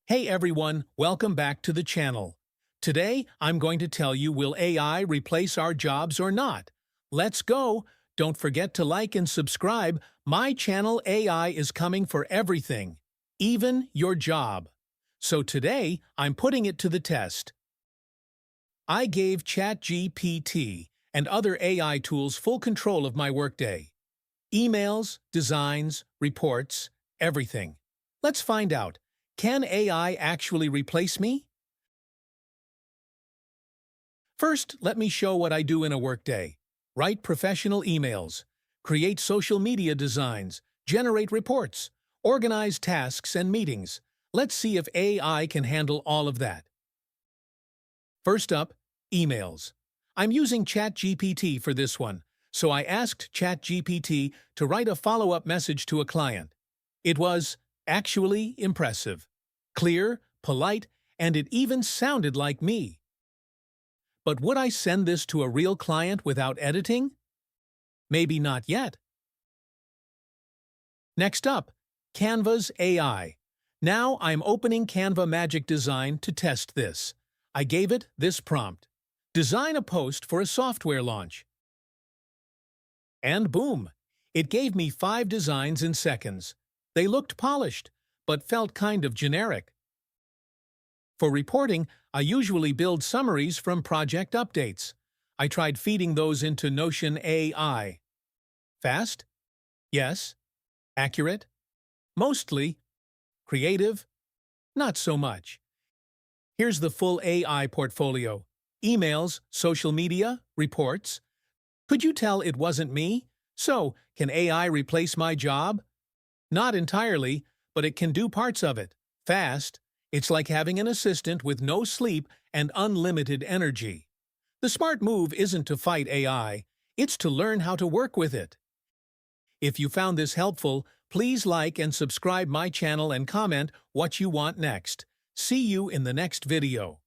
Hey everyone, welcome back to the channel. Today, I'm going to tell you, will AI replace our jobs or not? Let's go! Don't forget to like and subscribe. My channel AI is coming for everything, even your job. So today, I'm putting it to the test. I gave ChatGPT and other AI tools full control of my workday. Emails, designs, reports, everything. Let's find out. Can AI actually replace me? First, let me show what I do in a workday. Write professional emails, create social media designs, generate reports, organize tasks and meetings. Let's see if AI can handle all of that. First up, emails. I'm using ChatGPT for this one, so I asked ChatGPT to write a follow-up message to a client. It was actually impressive. Clear, polite, and it even sounded like me. But would I send this to a real client without editing? Maybe not yet. Next up, Canva's AI. Now I'm opening Canva Magic Design to test this. I gave it this prompt. Design a post for a software launch. And boom! It gave me 5 designs in seconds. They looked polished, but felt kind of generic. For reporting, I usually build summaries from project updates. I tried feeding those into Notion AI. Fast? Yes. Accurate? Mostly. Creative? Not so much. Here's the full AI portfolio. Emails, social media, reports. Could you tell it wasn't me? So, can AI replace my job? Not entirely, but it can do parts of it. Fast. It's like having an assistant with no sleep and unlimited energy. The smart move isn't to fight AI, it's to learn how to work with it. If you found this helpful, please like and subscribe my channel and comment what you want next. See you in the next video.